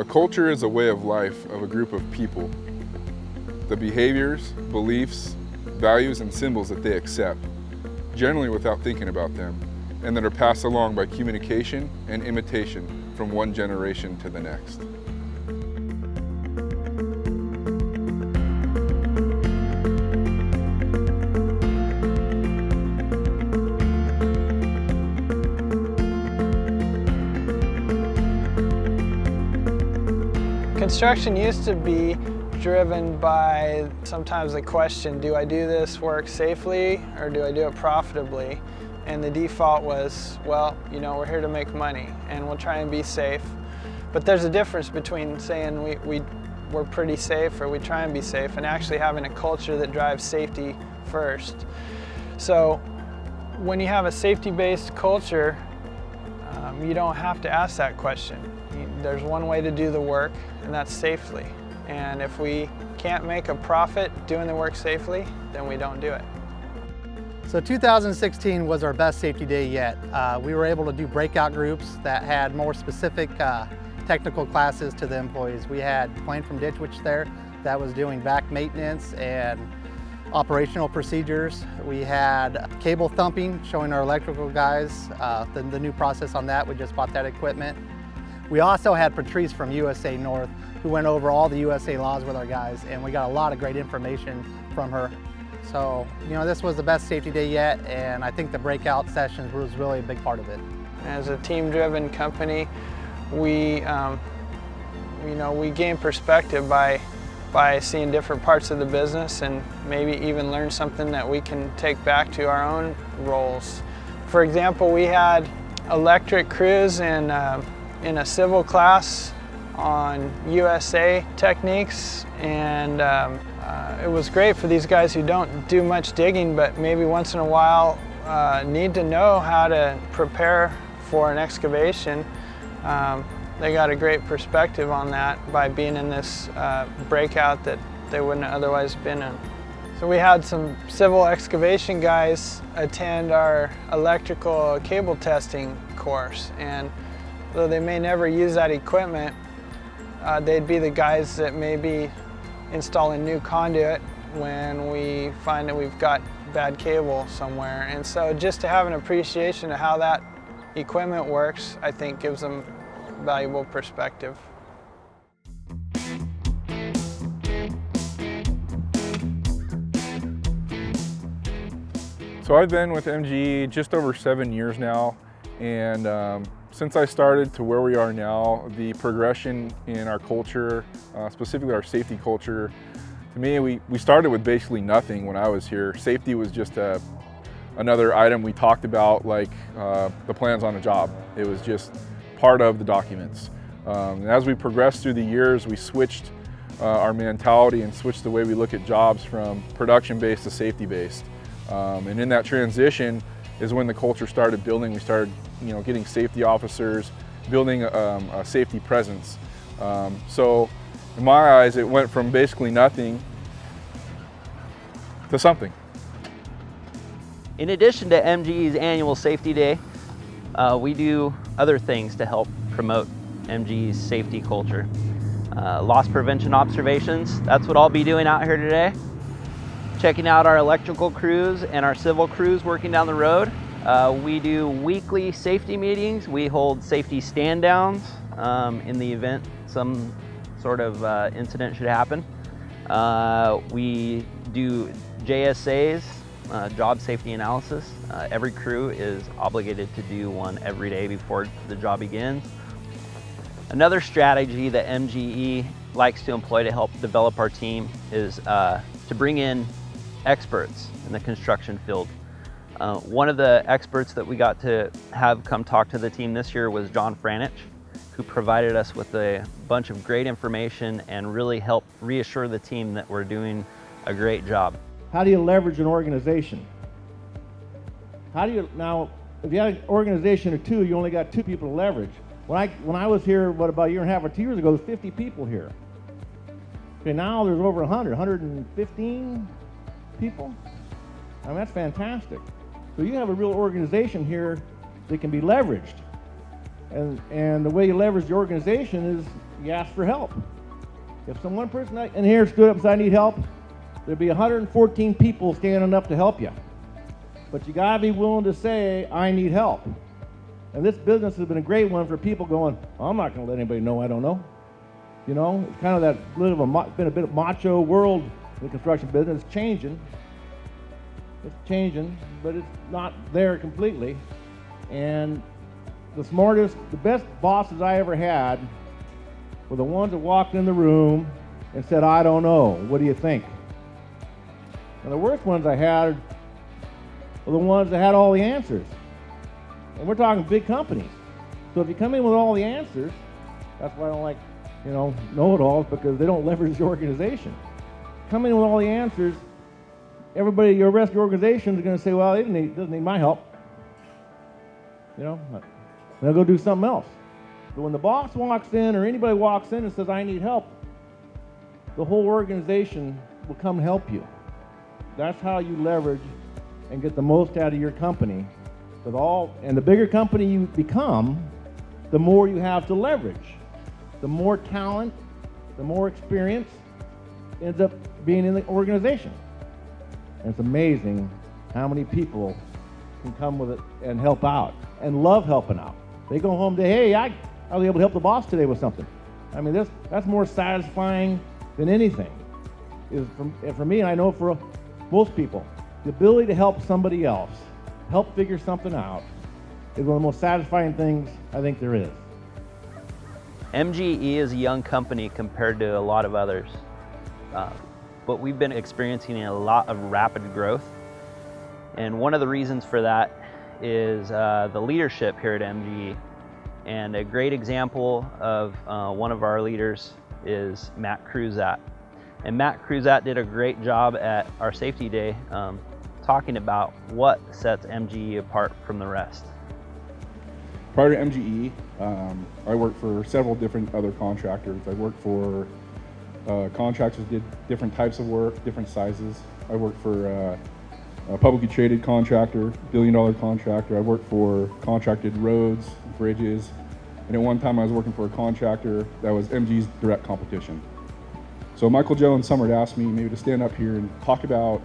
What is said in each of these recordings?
A culture is a way of life of a group of people. The behaviors, beliefs, values, and symbols that they accept, generally without thinking about them, and that are passed along by communication and imitation from one generation to the next. Construction used to be driven by sometimes the question, do I do this work safely or do I do it profitably? And the default was, well, you know, we're here to make money and we'll try and be safe. But there's a difference between saying we're pretty safe or we try and be safe and actually having a culture that drives safety first. So when you have a safety-based culture, you don't have to ask that question. There's one way to do the work, and that's safely. And if we can't make a profit doing the work safely, then we don't do it. So 2016 was our best safety day yet. We were able to do breakout groups that had more specific technical classes to the employees. We had Dwayne from Ditch Witch there that was doing vac maintenance and operational procedures. We had cable thumping, showing our electrical guys the new process on that. We just bought that equipment. We also had Patrice from USA North, who went over all the USA laws with our guys, and we got a lot of great information from her. So, you know, this was the best safety day yet, and I think the breakout sessions was really a big part of it. As a team-driven company, we gain perspective by seeing different parts of the business and maybe even learn something that we can take back to our own roles. For example, we had electric crews in a civil class on USA techniques, and it was great for these guys who don't do much digging but maybe once in a while need to know how to prepare for an excavation. They got a great perspective on that by being in this breakout that they wouldn't have otherwise been in. So we had some civil excavation guys attend our electrical cable testing course, and though they may never use that equipment, they'd be the guys that may be installing new conduit when we find that we've got bad cable somewhere. And so just to have an appreciation of how that equipment works, I think gives them valuable perspective. So I've been with MGE just over 7 years now, and since I started to where we are now, the progression in our culture, specifically our safety culture, to me, we started with basically nothing when I was here. Safety was just another item we talked about, like the plans on a job. It was just part of the documents. And as we progressed through the years, we switched our mentality and switched the way we look at jobs from production-based to safety-based. And in that transition is when the culture started building. We started, getting safety officers, building a safety presence. So in my eyes, it went from basically nothing to something. In addition to MGE's annual safety day, we do other things to help promote MGE's safety culture. Loss prevention observations, that's what I'll be doing out here today. Checking out our electrical crews and our civil crews working down the road. We do weekly safety meetings. We hold safety stand downs in the event some sort of incident should happen. We do JSAs, job safety analysis. Every crew is obligated to do one every day before the job begins. Another strategy that MGE likes to employ to help develop our team is to bring in experts in the construction field. One of the experts that we got to have come talk to the team this year was John Franich, who provided us with a bunch of great information and really helped reassure the team that we're doing a great job. How do you leverage an organization? Now, if you had an organization of two, you only got 2 people to leverage. When I was here, about a year and a half or 2 years ago, there was 50 people here. Okay, now there's over 115 people. I mean, that's fantastic. So you have a real organization here that can be leveraged. And the way you leverage the organization is you ask for help. If some one person in here stood up and said, I need help, there'd be 114 people standing up to help you. But you gotta be willing to say, I need help. And this business has been a great one for people going, I'm not gonna let anybody know I don't know. You know, it's kind of that been a bit of macho world in the construction business. It's changing, but it's not there completely. And the best bosses I ever had were the ones that walked in the room and said, I don't know, what do you think? And the worst ones I had were the ones that had all the answers. And we're talking big companies. So if you come in with all the answers, that's why I don't like, know-it-alls, because they don't leverage the organization. Come in with all the answers, everybody, your rest of the organization is going to say, well, it doesn't need my help. And they'll go do something else. But when the boss walks in or anybody walks in and says, I need help, the whole organization will come help you. That's how you leverage and get the most out of your company. And the bigger company you become, the more you have to leverage. The more talent, the more experience ends up being in the organization. And it's amazing how many people can come with it and help out and love helping out. They go home and say, hey, I was able to help the boss today with something. I mean, that's more satisfying than anything. For me, and I know for most people, the ability to help somebody else, help figure something out, is one of the most satisfying things I think there is. MGE is a young company compared to a lot of others, but we've been experiencing a lot of rapid growth. And one of the reasons for that is the leadership here at MGE. And a great example of one of our leaders is Matt Cruzat. And Matt Cruzat did a great job at our safety day talking about what sets MGE apart from the rest. Prior to MGE, I worked for several different other contractors. I worked for contractors did different types of work, different sizes. I worked for a publicly traded contractor, billion-dollar contractor. I worked for contracted roads, bridges, and at one time I was working for a contractor that was MGE's direct competition. So Michael, Joe, and Summer had asked me maybe to stand up here and talk about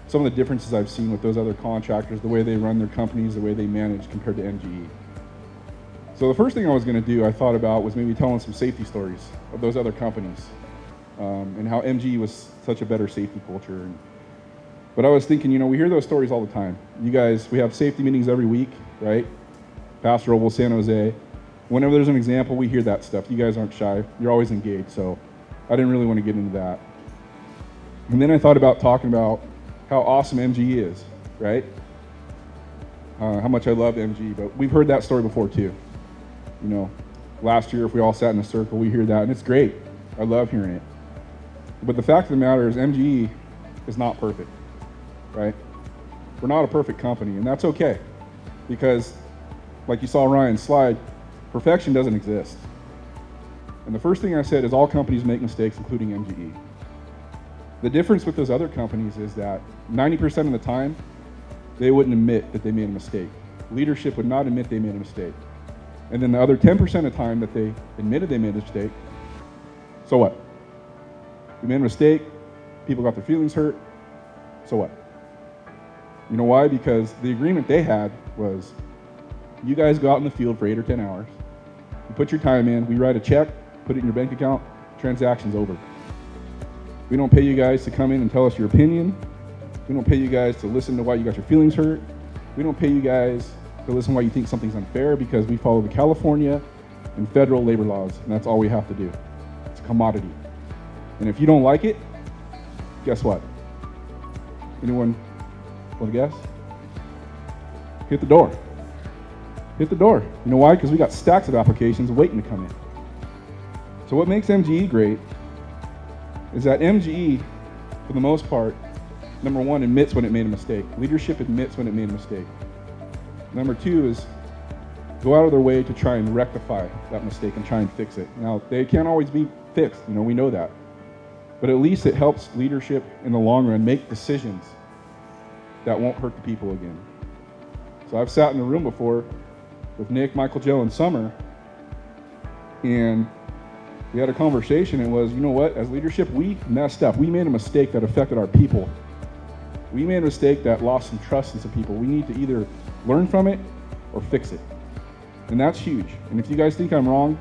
some of the differences I've seen with those other contractors, the way they run their companies, the way they manage compared to MGE. So the first thing I was going to do, I thought about, was maybe telling some safety stories of those other companies and how MGE was such a better safety culture. But I was thinking, we hear those stories all the time. You guys, we have safety meetings every week, right? Pastor Oval, San Jose. Whenever there's an example, we hear that stuff. You guys aren't shy. You're always engaged, so I didn't really want to get into that. And then I thought about talking about how awesome MGE is, right? How much I love MGE, but we've heard that story before too. Last year, if we all sat in a circle, we hear that, and it's great. I love hearing it. But the fact of the matter is MGE is not perfect, right? We're not a perfect company, and that's okay. Because, like you saw Ryan's slide, perfection doesn't exist. And the first thing I said is all companies make mistakes, including MGE. The difference with those other companies is that 90% of the time, they wouldn't admit that they made a mistake. Leadership would not admit they made a mistake. And then the other 10% of the time that they admitted they made a mistake, so what? We made a mistake, people got their feelings hurt, so what? You know why? Because the agreement they had was, you guys go out in the field for 8 or 10 hours, you put your time in, we write a check, put it in your bank account, transaction's over. We don't pay you guys to come in and tell us your opinion. We don't pay you guys to listen to why you got your feelings hurt. We don't pay you guys to listen why you think something's unfair, because we follow the California and federal labor laws, and that's all we have to do. It's a commodity. And if you don't like it, guess what? Anyone want to guess? Hit the door. Hit the door. You know why? Because we got stacks of applications waiting to come in. So what makes MGE great is that MGE, for the most part, number one, admits when it made a mistake. Leadership admits when it made a mistake. Number two is go out of their way to try and rectify that mistake and try and fix it. Now, they can't always be fixed, we know that. But at least it helps leadership in the long run make decisions that won't hurt the people again. So I've sat in the room before with Nick, Michael, Joe, and Summer, And we had a conversation. It was, you know what, as leadership, we messed up. We made a mistake that affected our people. We made a mistake that lost some trust in some people. We need to either learn from it or fix it. And that's huge. And if you guys think I'm wrong,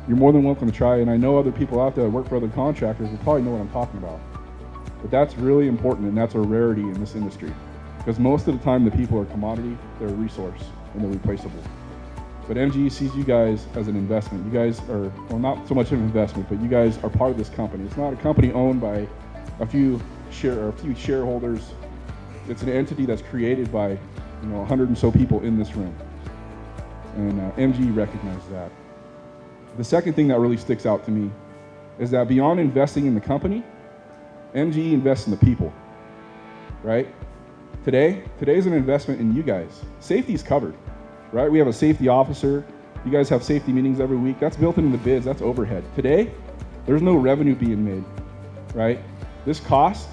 you're more than welcome to try. And I know other people out there that work for other contractors will probably know what I'm talking about. But that's really important, and that's a rarity in this industry. Because most of the time the people are commodity, they're a resource, and they're replaceable. But MGE sees you guys as an investment. You guys are, well, not so much of an investment, but you guys are part of this company. It's not a company owned by a few shareholders. It's an entity that's created by, 100 and so people in this room. And MGE recognizes that. The second thing that really sticks out to me is that beyond investing in the company, MGE invests in the people, right? Today's an investment in you guys. Safety's covered, right? We have a safety officer. You guys have safety meetings every week. That's built into the bids, that's overhead. Today, there's no revenue being made, right? This cost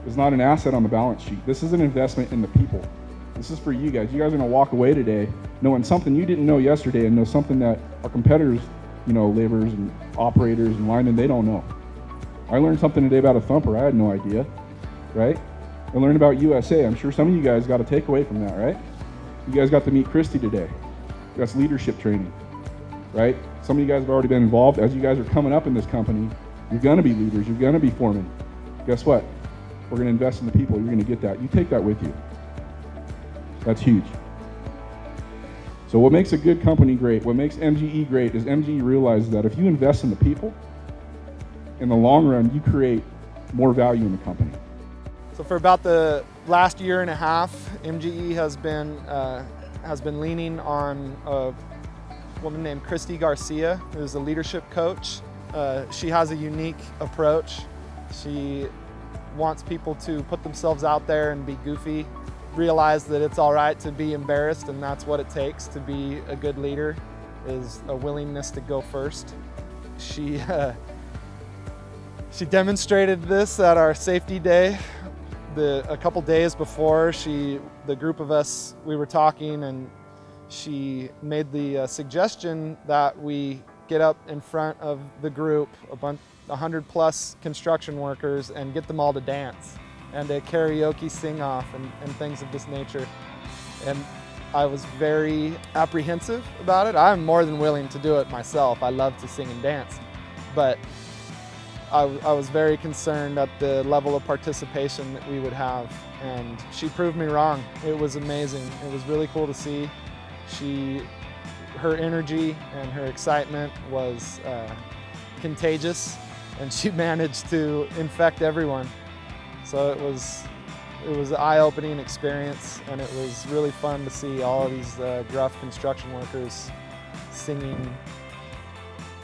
is not an asset on the balance sheet. This is an investment in the people. This is for you guys. You guys are gonna walk away today knowing something you didn't know yesterday and know something that our competitors, laborers and operators and linemen, they don't know. I learned something today about a thumper. I had no idea, right? I learned about USA. I'm sure some of you guys got a takeaway from that, right? You guys got to meet Christy today. That's leadership training, right? Some of you guys have already been involved. As you guys are coming up in this company, you're gonna be leaders, you're gonna be foremen. Guess what? We're gonna invest in the people. You're gonna get that. You take that with you. That's huge. So what makes a good company great, what makes MGE great is MGE realizes that if you invest in the people, in the long run, you create more value in the company. So for about the last year and a half, MGE has been leaning on a woman named Christy Garcia, who's a leadership coach. She has a unique approach. She wants people to put themselves out there and be goofy, realize that it's all right to be embarrassed, and that's what it takes to be a good leader, is a willingness to go first. She demonstrated this at our safety day. A couple days before, the group of us, we were talking, and she made the suggestion that we get up in front of the group, 100 plus construction workers, and get them all to dance and a karaoke sing-off and things of this nature. And I was very apprehensive about it. I'm more than willing to do it myself. I love to sing and dance, but I was very concerned at the level of participation that we would have, and she proved me wrong. It was amazing. It was really cool to see. Her energy and her excitement was contagious, and she managed to infect everyone. So it was an eye-opening experience, and it was really fun to see all of these gruff construction workers singing.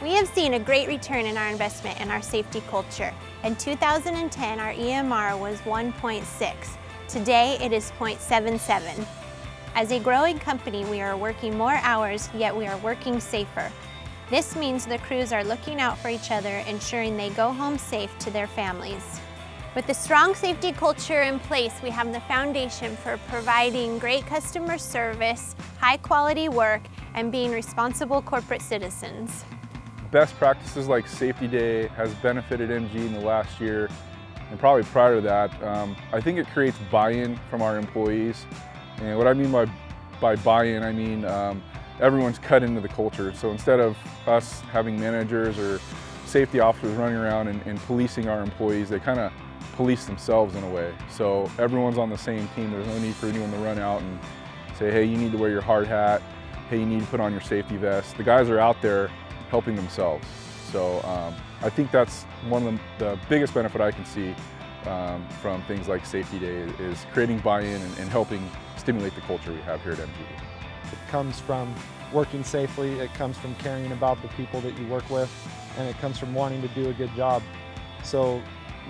We have seen a great return in our investment in our safety culture. In 2010, our EMR was 1.6. Today, it is 0.77. As a growing company, we are working more hours, yet we are working safer. This means the crews are looking out for each other, ensuring they go home safe to their families. With a strong safety culture in place, we have the foundation for providing great customer service, high quality work, and being responsible corporate citizens. Best practices like Safety Day has benefited MGE in the last year, and probably prior to that. I think it creates buy-in from our employees. And what I mean by buy-in, I mean everyone's cut into the culture. So instead of us having managers or safety officers running around and policing our employees, they kind of police themselves in a way. So everyone's on the same team. There's no need for anyone to run out and say, hey, you need to wear your hard hat. Hey, you need to put on your safety vest. The guys are out there helping themselves. So I think that's one of the biggest benefit I can see from things like Safety Day is creating buy-in and helping stimulate the culture we have here at MGE. It comes from working safely, it comes from caring about the people that you work with, and it comes from wanting to do a good job. So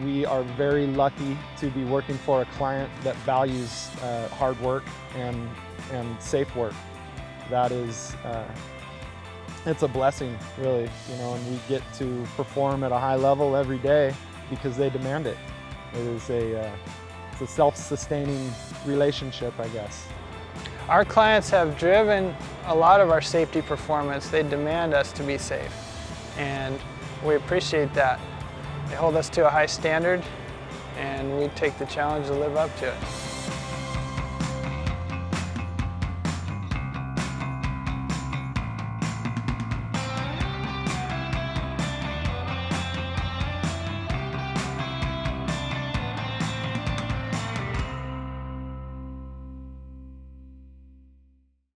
we are very lucky to be working for a client that values hard work and safe work. That is, it's a blessing, really, and we get to perform at a high level every day because they demand it. It is it's a self-sustaining relationship, I guess. Our clients have driven a lot of our safety performance. They demand us to be safe, and we appreciate that. They hold us to a high standard, and we take the challenge to live up to it.